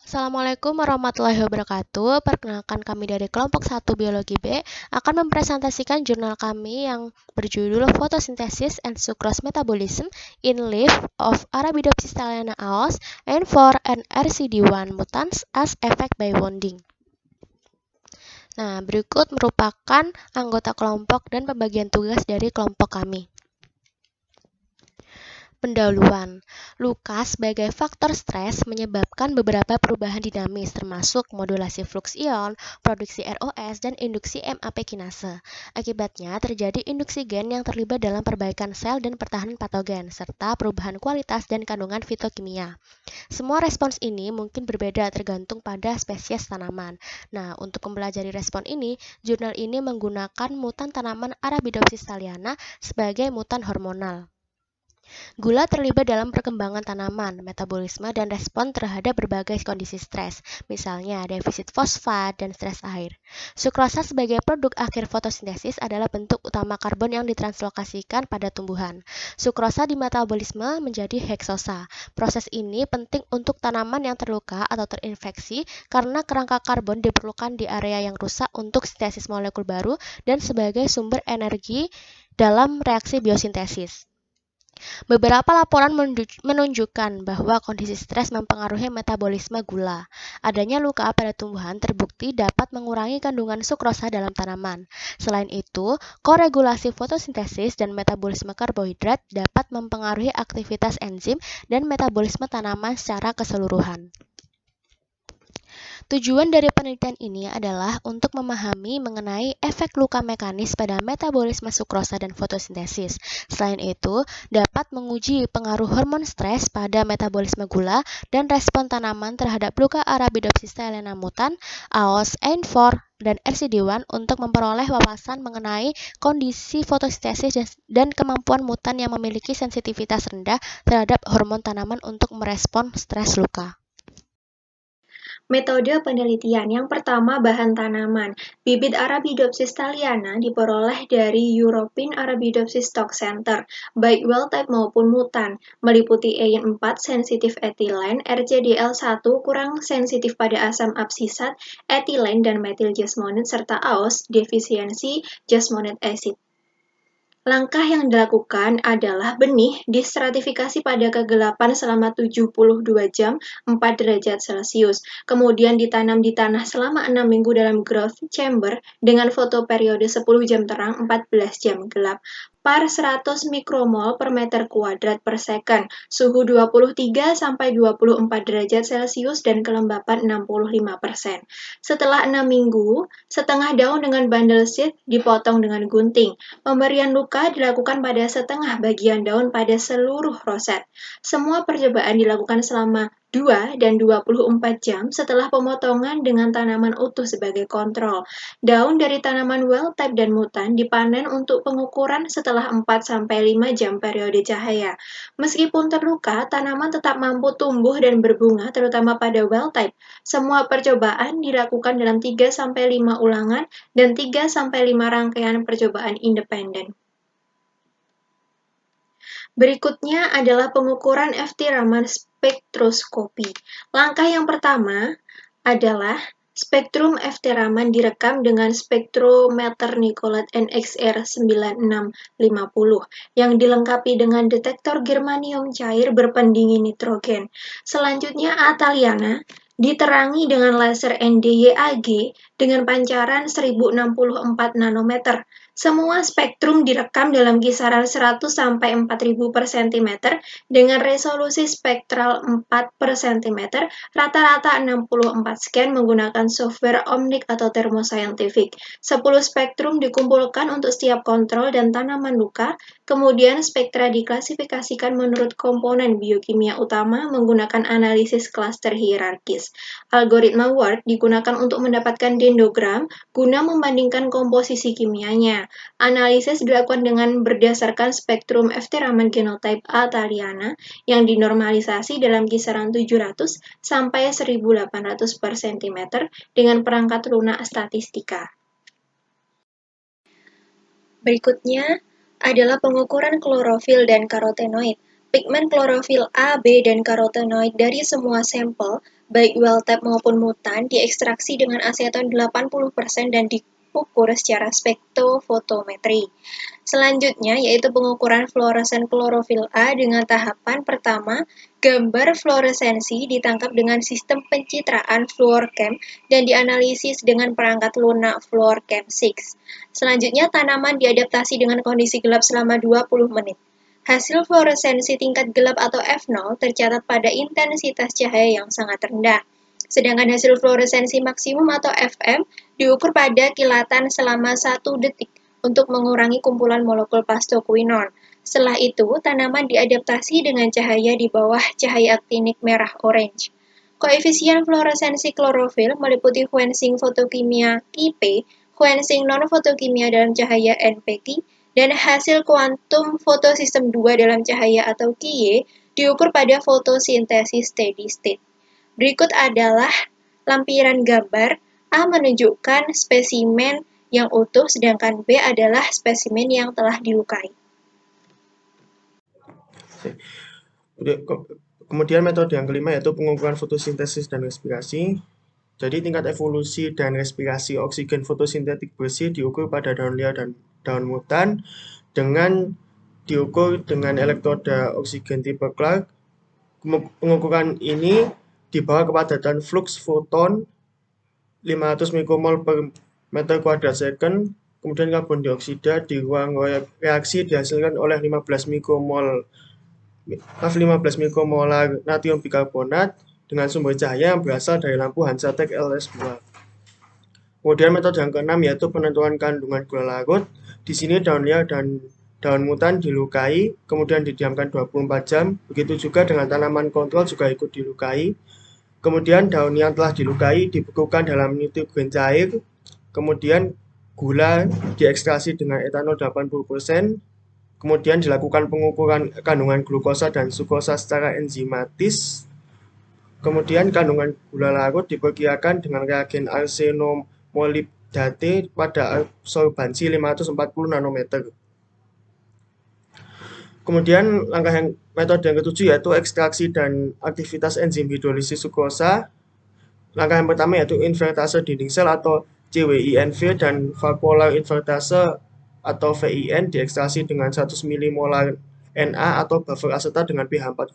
Assalamualaikum warahmatullahi wabarakatuh. Perkenalkan kami dari kelompok 1 Biologi B akan mempresentasikan jurnal kami yang berjudul Photosynthesis and Sucrose Metabolism in Leaf of Arabidopsis thaliana AOS and for an RCD1 mutants as effect by wounding. Nah, berikut merupakan anggota kelompok dan pembagian tugas dari kelompok kami. Pendahuluan, luka sebagai faktor stres menyebabkan beberapa perubahan dinamis termasuk modulasi fluks ion, produksi ROS, dan induksi MAP kinase. Akibatnya terjadi induksi gen yang terlibat dalam perbaikan sel dan pertahanan patogen, serta perubahan kualitas dan kandungan fitokimia. Semua respons ini mungkin berbeda tergantung pada spesies tanaman. Nah, untuk mempelajari respon ini, jurnal ini menggunakan mutan tanaman Arabidopsis thaliana sebagai mutan hormonal. Gula terlibat dalam perkembangan tanaman, metabolisme, dan respon terhadap berbagai kondisi stres, misalnya defisit fosfat dan stres air. Sukrosa sebagai produk akhir fotosintesis adalah bentuk utama karbon yang ditranslokasikan pada tumbuhan. Sukrosa di metabolisme menjadi heksosa. Proses ini penting untuk tanaman yang terluka atau terinfeksi karena kerangka karbon diperlukan di area yang rusak untuk sintesis molekul baru dan sebagai sumber energi dalam reaksi biosintesis. Beberapa laporan menunjukkan bahwa kondisi stres mempengaruhi metabolisme gula. Adanya luka pada tumbuhan terbukti dapat mengurangi kandungan sukrosa dalam tanaman. Selain itu, koregulasi fotosintesis dan metabolisme karbohidrat dapat mempengaruhi aktivitas enzim dan metabolisme tanaman secara keseluruhan. Tujuan dari penelitian ini adalah untuk memahami mengenai efek luka mekanis pada metabolisme sukrosa dan fotosintesis. Selain itu, dapat menguji pengaruh hormon stres pada metabolisme gula dan respon tanaman terhadap luka Arabidopsis thaliana mutan, AOS, N4, dan RCD1 untuk memperoleh wawasan mengenai kondisi fotosintesis dan kemampuan mutan yang memiliki sensitivitas rendah terhadap hormon tanaman untuk merespon stres luka. Metode penelitian yang pertama bahan tanaman. Bibit Arabidopsis thaliana diperoleh dari European Arabidopsis Stock Center, baik wild type maupun mutan, meliputi EYN4 sensitif etilen, RCDL1 kurang sensitif pada asam absisat, etilen dan metil jasmonate serta AOS defisiensi jasmonate acid. Langkah yang dilakukan adalah benih distratifikasi pada kegelapan selama 72 jam 4 derajat Celcius, kemudian ditanam di tanah selama 6 minggu dalam growth chamber dengan fotoperiode 10 jam terang 14 jam gelap par 100 mikromol per meter kuadrat per second, suhu 23-24 derajat Celcius dan kelembapan 65%. Setelah 6 minggu, setengah daun dengan bandel seed dipotong dengan gunting. Pemberian luka dilakukan pada setengah bagian daun pada seluruh roset. Semua percobaan dilakukan selama 2 dan 24 jam setelah pemotongan dengan tanaman utuh sebagai kontrol. Daun dari tanaman wild type dan mutan dipanen untuk pengukuran setelah 4-5 jam periode cahaya. Meskipun terluka, tanaman tetap mampu tumbuh dan berbunga terutama pada wild type. Semua percobaan dilakukan dalam 3-5 ulangan dan 3-5 rangkaian percobaan independen. Berikutnya adalah pengukuran FT Raman spektroskopi. Langkah yang pertama adalah spektrum FT Raman direkam dengan spektrometer Nicolet NXR 9650 yang dilengkapi dengan detektor germanium cair berpendingin nitrogen. Selanjutnya A. thaliana diterangi dengan laser NDYAG dengan pancaran 1064 nanometer. Semua spektrum direkam dalam kisaran 100-4000 per cm dengan resolusi spektral 4 per cm, rata-rata 64 scan menggunakan software Omnic atau Thermoscientific. 10 spektrum dikumpulkan untuk setiap kontrol dan tanaman luka, kemudian spektra diklasifikasikan menurut komponen biokimia utama menggunakan analisis klaster hierarkis. Algoritma Ward digunakan untuk mendapatkan dendrogram guna membandingkan komposisi kimianya. Analisis dilakukan dengan berdasarkan spektrum FT Raman genotype A. thaliana yang dinormalisasi dalam kisaran 700 sampai 1800 per cm dengan perangkat lunak statistika. Berikutnya adalah pengukuran klorofil dan karotenoid. Pigmen klorofil A, B, dan karotenoid dari semua sampel, baik wild type maupun mutan, diekstraksi dengan aseton 80% dan diukur secara spektrofotometri. Selanjutnya yaitu pengukuran fluoresen klorofil A dengan tahapan pertama, gambar fluoresensi ditangkap dengan sistem pencitraan fluorochem dan dianalisis dengan perangkat lunak fluorochem 6. Selanjutnya tanaman diadaptasi dengan kondisi gelap selama 20 menit. Hasil fluoresensi tingkat gelap atau F0 tercatat pada intensitas cahaya yang sangat rendah. Sedangkan hasil fluoresensi maksimum atau FM diukur pada kilatan selama 1 detik untuk mengurangi kumpulan molekul pastoquinone. Setelah itu, tanaman diadaptasi dengan cahaya di bawah cahaya aktinik merah orange. Koefisien fluoresensi klorofil meliputi Huensing fotokimia Qp, Huensing non-fotokimia dalam cahaya NPQ, dan hasil kuantum fotosistem 2 dalam cahaya atau Qy diukur pada fotosintesis steady state. Berikut adalah lampiran gambar. A menunjukkan spesimen yang utuh, sedangkan B adalah spesimen yang telah dilukai. Kemudian metode yang kelima yaitu pengukuran fotosintesis dan respirasi. Jadi tingkat evolusi dan respirasi oksigen fotosintetik bersih diukur pada daun liar dan daun mutan dengan diukur dengan elektroda oksigen tipe Clark. Pengukuran ini di bawah kepadatan flux foton 500 mikromol per meter kuadrat second. Kemudian karbon dioksida di ruang reaksi dihasilkan oleh 15 mikromolar natrium bikarbonat dengan sumber cahaya yang berasal dari lampu Hansatek LS2. Kemudian metode yang keenam yaitu penentuan kandungan gula larut. Di sini daun liar dan daun mutan dilukai, kemudian didiamkan 24 jam. Begitu juga dengan tanaman kontrol juga ikut dilukai. Kemudian daun yang telah dilukai dibekukan dalam nitrogen cair. Kemudian gula diekstraksi dengan etanol 80%. Kemudian dilakukan pengukuran kandungan glukosa dan sukrosa secara enzimatis. Kemudian kandungan gula larut diperkirakan dengan reagen arsenomolibdate pada absorbansi 540 nanometer. Kemudian metode yang ketujuh yaitu ekstraksi dan aktivitas enzim hidrolisis sukrosa. Langkah yang pertama yaitu invertase dinding sel atau CWINV dan vakuolar invertase atau VIN diekstraksi dengan 100 milimolar Na atau buffer asetat dengan pH 4,5.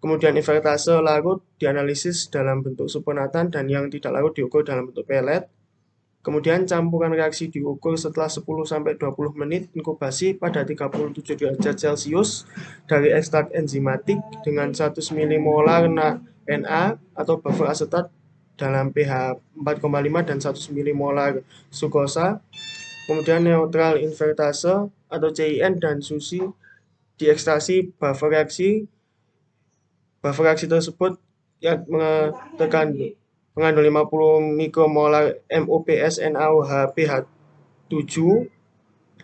Kemudian invertase larut dianalisis dalam bentuk supernatan dan yang tidak larut diukur dalam bentuk pelet. Kemudian campuran reaksi diukur setelah 10-20 menit inkubasi pada 37 derajat Celcius dari ekstrak enzimatik dengan 100 milimolar Na atau buffer asetat dalam pH 4,5 dan 100 milimolar sukrosa. Kemudian neutral invertase atau CIN dan sushi diekstraksi buffer reaksi. Buffer reaksi tersebut yang mengandung 50 mikromolar MOPS NaOH pH 7,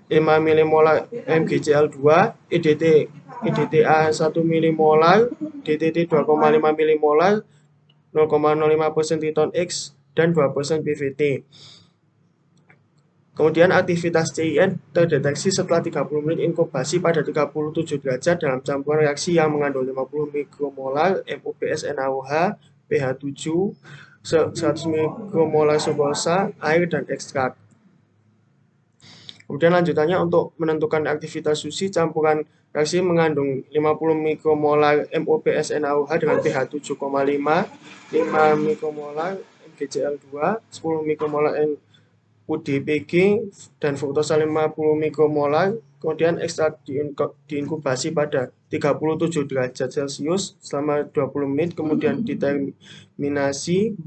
5 milimolar MgCl2, EDTA 1 milimolar, DTT 2,5 milimolar, 0,05% triton X, dan 2% PVT. Kemudian aktivitas CIN terdeteksi setelah 30 menit inkubasi pada 37 derajat dalam campuran reaksi yang mengandung 50 mikromolar MOPS NaOH pH 7, 100 mikromolar sukrosa, air, dan ekstrak. Kemudian lanjutannya untuk menentukan aktivitas sushi, campuran reaksi mengandung 50 mikromolar MOPS NaOH dengan pH 7,5, 5 mikromolar MgCl2, 10 mikromolar UDPG, dan fruktosa 50 mikromolar. Kemudian ekstrak diinkubasi pada 37 derajat Celcius selama 20 menit, kemudian diterminasi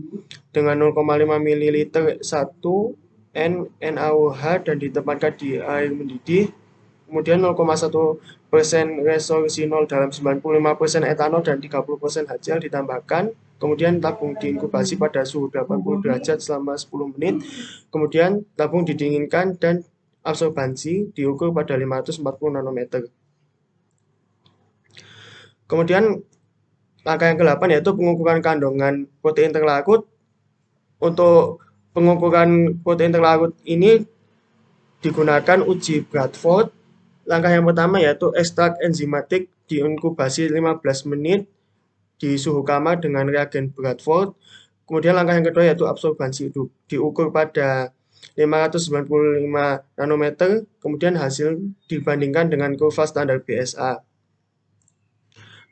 dengan 0,5 ml 1 NaOH dan ditempatkan di air mendidih. Kemudian 0,1% resorcinol dalam 95% etanol dan 30% HCl ditambahkan. Kemudian tabung diinkubasi pada suhu 80 derajat selama 10 menit. Kemudian tabung didinginkan dan absorbansi diukur pada 540 nanometer. Kemudian langkah yang ke-8 yaitu pengukuran kandungan protein terlarut. Untuk pengukuran protein terlarut ini digunakan uji Bradford. Langkah yang pertama yaitu ekstrak enzimatik diinkubasi 15 menit di suhu kamar dengan reagen Bradford. Kemudian langkah yang kedua yaitu absorbansi diukur pada 595 nanometer, kemudian hasil dibandingkan dengan kurva standar BSA.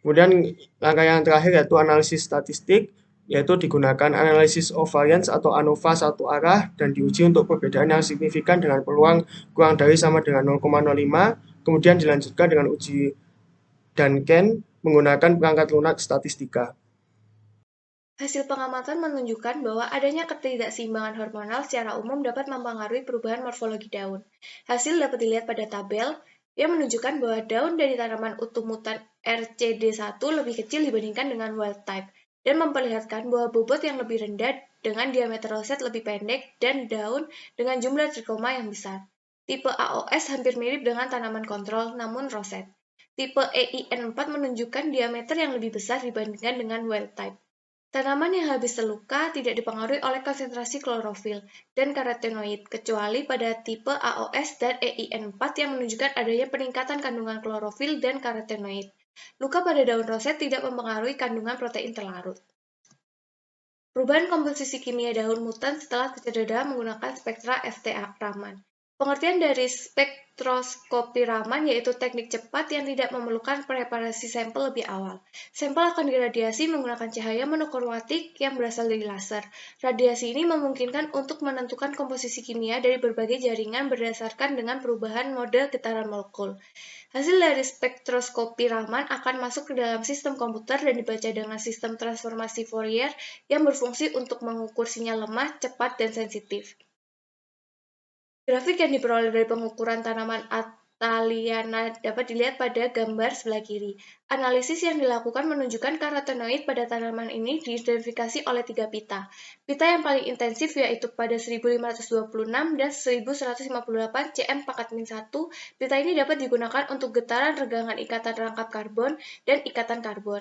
Kemudian langkah yang terakhir yaitu analisis statistik, yaitu digunakan analisis ovariance atau ANOVA satu arah dan diuji untuk perbedaan yang signifikan dengan peluang kurang dari sama dengan 0,05, kemudian dilanjutkan dengan uji Duncan menggunakan perangkat lunak statistika. Hasil pengamatan menunjukkan bahwa adanya ketidakseimbangan hormonal secara umum dapat mempengaruhi perubahan morfologi daun. Hasil dapat dilihat pada tabel yang menunjukkan bahwa daun dari tanaman utuh mutan RCD1 lebih kecil dibandingkan dengan wild type, dan memperlihatkan bahwa bobot yang lebih rendah dengan diameter roset lebih pendek dan daun dengan jumlah trikoma yang besar. Tipe AOS hampir mirip dengan tanaman kontrol, namun roset. Tipe EIN4 menunjukkan diameter yang lebih besar dibandingkan dengan wild type. Tanaman yang habis terluka tidak dipengaruhi oleh konsentrasi klorofil dan karotenoid, kecuali pada tipe AOS dan EIN4 yang menunjukkan adanya peningkatan kandungan klorofil dan karotenoid. Luka pada daun roset tidak mempengaruhi kandungan protein terlarut. Perubahan komposisi kimia daun mutan setelah kecederaan menggunakan spektra ST Raman. Pengertian dari spektroskopi Raman yaitu teknik cepat yang tidak memerlukan preparasi sampel lebih awal. Sampel akan diradiasi menggunakan cahaya monokromatik yang berasal dari laser. Radiasi ini memungkinkan untuk menentukan komposisi kimia dari berbagai jaringan berdasarkan dengan perubahan mode getaran molekul. Hasil dari spektroskopi Raman akan masuk ke dalam sistem komputer dan dibaca dengan sistem transformasi Fourier yang berfungsi untuk mengukur sinyal lemah, cepat, dan sensitif. Grafik yang diperoleh dari pengukuran tanaman Athaliana dapat dilihat pada gambar sebelah kiri. Analisis yang dilakukan menunjukkan karotenoid pada tanaman ini diidentifikasi oleh 3 pita. Pita yang paling intensif yaitu pada 1526 dan 1158 cm/1. Pita ini dapat digunakan untuk getaran regangan ikatan rangkap karbon dan ikatan karbon.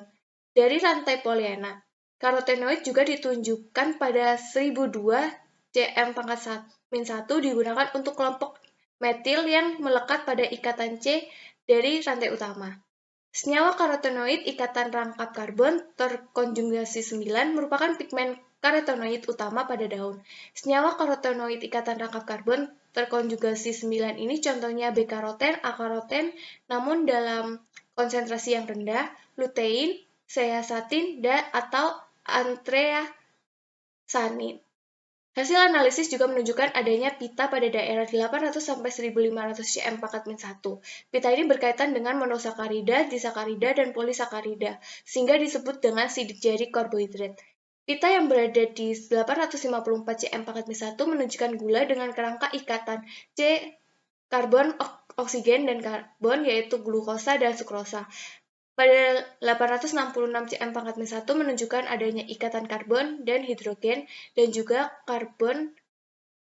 Dari rantai poliana, karotenoid juga ditunjukkan pada 1002 cm/1 digunakan untuk kelompok metil yang melekat pada ikatan C dari rantai utama. Senyawa karotenoid ikatan rangkap karbon terkonjugasi 9 merupakan pigmen karotenoid utama pada daun. Senyawa karotenoid ikatan rangkap karbon terkonjugasi 9 ini contohnya beta-karoten, A-karoten, namun dalam konsentrasi yang rendah, lutein, zeaxanthin, atau anthracyanin. Hasil analisis juga menunjukkan adanya pita pada daerah 800 sampai 1500 cm/1. Pita ini berkaitan dengan monosakarida, disakarida, dan polisakarida, sehingga disebut dengan sidik jari karbohidrat. Pita yang berada di 854 cm/1 menunjukkan gula dengan kerangka ikatan C karbon, oksigen, dan karbon, yaitu glukosa dan sukrosa. Pada 866 cm/1 menunjukkan adanya ikatan karbon dan hidrogen dan juga karbon,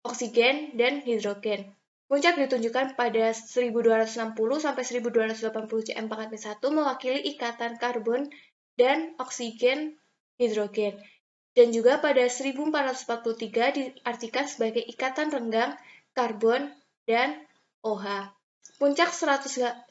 oksigen, dan hidrogen. Puncak ditunjukkan pada 1260 sampai 1280 cm/1 mewakili ikatan karbon dan oksigen hidrogen. Dan juga pada 1443 diartikan sebagai ikatan renggang karbon dan OH. Puncak 1080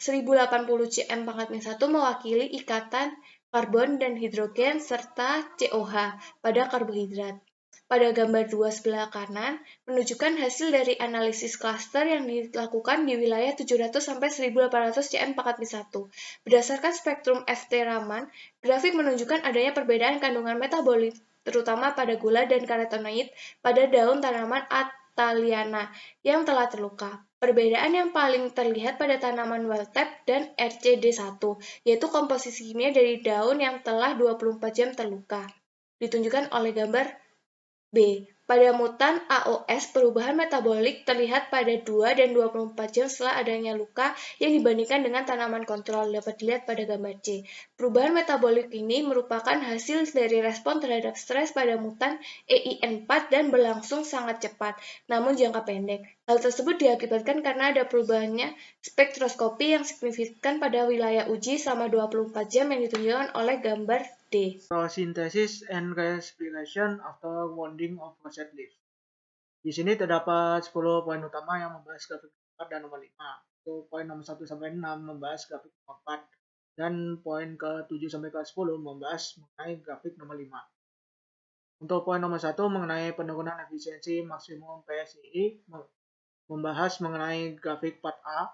cm/1 mewakili ikatan karbon dan hidrogen serta COH pada karbohidrat. Pada gambar 2 sebelah kanan menunjukkan hasil dari analisis klaster yang dilakukan di wilayah 700 sampai 1800 cm/1. Berdasarkan spektrum ST Raman, grafik menunjukkan adanya perbedaan kandungan metabolit terutama pada gula dan karotenoid pada daun tanaman Athaliana yang telah terluka. Perbedaan yang paling terlihat pada tanaman wild type dan RCD1, yaitu komposisi kimia dari daun yang telah 24 jam terluka. Ditunjukkan oleh gambar B. Pada mutan AOS, perubahan metabolik terlihat pada 2 dan 24 jam setelah adanya luka yang dibandingkan dengan tanaman kontrol, dapat dilihat pada gambar C. Perubahan metabolik ini merupakan hasil dari respon terhadap stres pada mutan EIN4 dan berlangsung sangat cepat, namun jangka pendek. Hal tersebut diakibatkan karena ada perubahannya spektroskopi yang signifikan pada wilayah uji selama 24 jam yang ditunjukkan oleh gambar D. Photosynthesis and respiration after wounding of rosette leaf. Di sini terdapat 10 poin utama yang membahas grafik nomor 4 dan nomor 5. Itu poin nomor 1 sampai 6 membahas grafik nomor 4. Dan poin ke-7 sampai ke-10 membahas mengenai grafik nomor 5. Untuk poin nomor 1 mengenai penurunan efisiensi maksimum PSII membahas mengenai grafik part A.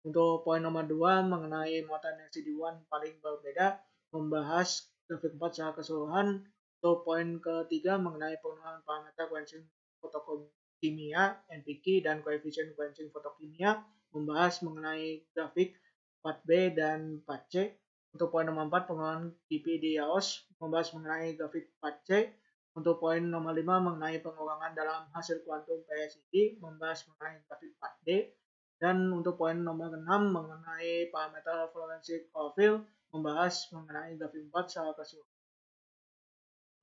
Untuk poin nomor 2 mengenai muatan RCD1 paling berbeda membahas grafik 4 secara keseluruhan. Untuk poin ketiga mengenai pengenalan parameter quenching fotokimia NPK dan koefisien quenching fotokimia membahas mengenai grafik part B dan part C. Untuk poin nomor 4 pengenalan KP di EOS membahas mengenai grafik part C. Untuk poin nomor 5 mengenai pengurangan dalam hasil kuantum PSII membahas mengenai grafik part D. Dan untuk poin nomor 6 mengenai parameter fluorescence chlorophyll membahas mengenai grafik 4 secara keseluruhan.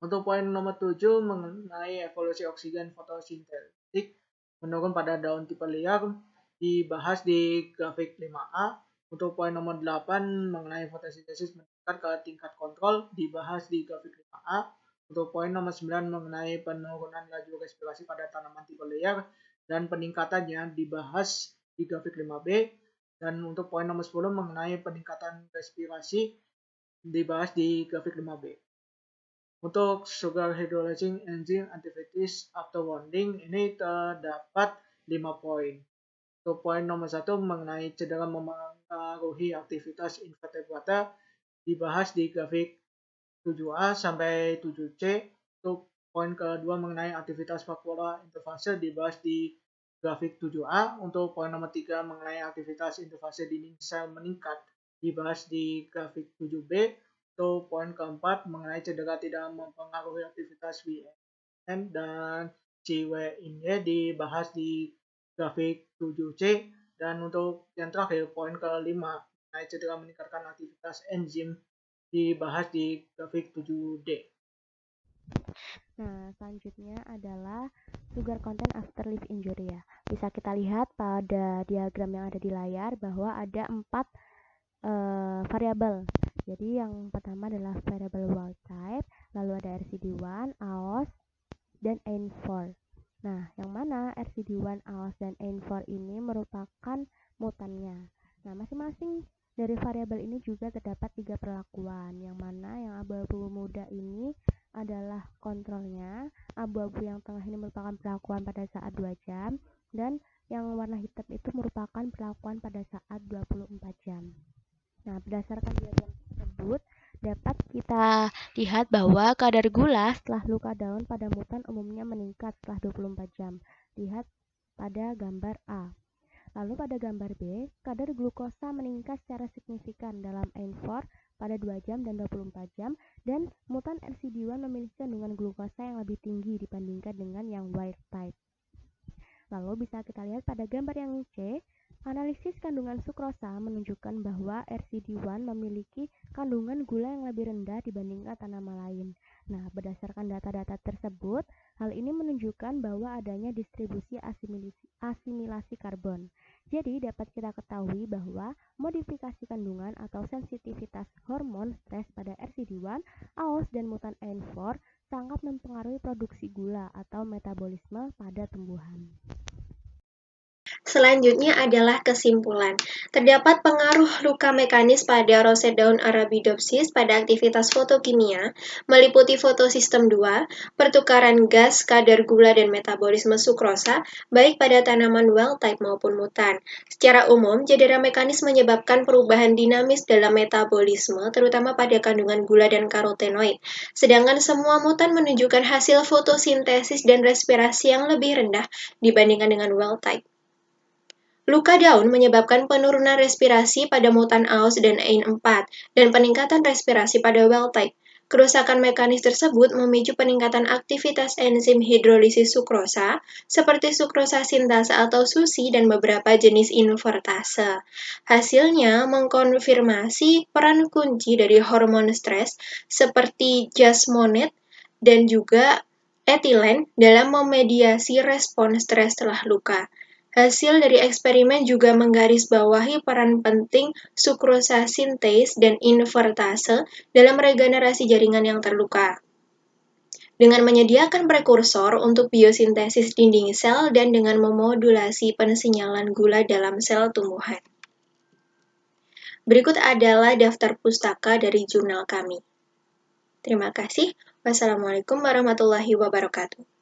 Untuk poin nomor 7 mengenai evolusi oksigen fotosintetik menurun pada daun tipe liar dibahas di grafik 5A. Untuk poin nomor 8 mengenai fotosintesis meningkat ke tingkat kontrol dibahas di grafik 5A. Untuk poin nomor 9 mengenai penurunan laju respirasi pada tanaman tipe liar dan peningkatannya dibahas di grafik 5B. Dan untuk poin nomor 10 mengenai peningkatan respirasi dibahas di grafik 5B. Untuk sugar hydrolysing enzyme activities after wounding ini terdapat 5 poin. Untuk poin nomor 1 mengenai cedera mempengaruhi aktivitas invertebrata dibahas di grafik 7A sampai 7C. Untuk poin kedua mengenai aktivitas vakuola interfase dibahas di grafik 7A. Untuk poin nomor 3 mengenai aktivitas interfase dinding sel meningkat dibahas di grafik 7B. Untuk poin keempat mengenai cedera tidak mempengaruhi aktivitas WN dan CWINY dibahas di grafik 7C. Dan untuk yang terakhir poin kelima mengenai cedera meningkatkan aktivitas enzim dibahas di grafik 7D. Nah, selanjutnya adalah sugar content after leaf injury ya. Bisa kita lihat pada diagram yang ada di layar bahwa ada 4 variabel. Jadi yang pertama adalah variabel wild type, lalu ada RCD1, AOS, dan AIN4. Nah, yang mana RCD1, AOS, dan AIN4 ini merupakan mutannya. Nah, masing-masing dari variabel ini juga terdapat 3 perlakuan, yang mana yang abu-abu muda ini adalah kontrolnya, abu-abu yang tengah ini merupakan perlakuan pada saat 2 jam, dan yang warna hitam itu merupakan perlakuan pada saat 24 jam. Nah, berdasarkan diagram tersebut, dapat kita lihat bahwa kadar gula setelah luka daun pada mutan umumnya meningkat setelah 24 jam. Lihat pada gambar A. Lalu pada gambar B, kadar glukosa meningkat secara signifikan dalam AIN4 pada 2 jam dan 24 jam, dan mutan RCD1 memiliki kandungan glukosa yang lebih tinggi dibandingkan dengan yang wild type. Lalu bisa kita lihat pada gambar yang C, analisis kandungan sukrosa menunjukkan bahwa RCD1 memiliki kandungan gula yang lebih rendah dibandingkan tanaman lain. Nah, berdasarkan data-data tersebut, hal ini menunjukkan bahwa adanya distribusi asimilasi karbon. Jadi, dapat kita ketahui bahwa modifikasi kandungan atau sensitivitas hormon stres pada RCD1, AOS, dan mutan AIN4 sangat mempengaruhi produksi gula atau metabolisme pada tumbuhan. Selanjutnya adalah kesimpulan. Terdapat pengaruh luka mekanis pada roset daun Arabidopsis pada aktivitas fotokimia, meliputi fotosistem 2, pertukaran gas, kadar gula, dan metabolisme sukrosa, baik pada tanaman wild type maupun mutan. Secara umum, cedera mekanis menyebabkan perubahan dinamis dalam metabolisme, terutama pada kandungan gula dan karotenoid. Sedangkan semua mutan menunjukkan hasil fotosintesis dan respirasi yang lebih rendah dibandingkan dengan wild type. Luka daun menyebabkan penurunan respirasi pada mutan AOS dan AIN4 dan peningkatan respirasi pada wild type. Kerusakan mekanis tersebut memicu peningkatan aktivitas enzim hidrolisis sukrosa seperti sukrosa sintase atau SUSI dan beberapa jenis invertase. Hasilnya mengkonfirmasi peran kunci dari hormon stres seperti jasmonate dan juga etilen dalam memediasi respon stres setelah luka. Hasil dari eksperimen juga menggarisbawahi peran penting sukrosa sintase dan invertase dalam regenerasi jaringan yang terluka. Dengan menyediakan prekursor untuk biosintesis dinding sel dan dengan memodulasi pensinyalan gula dalam sel tumbuhan. Berikut adalah daftar pustaka dari jurnal kami. Terima kasih. Wassalamualaikum warahmatullahi wabarakatuh.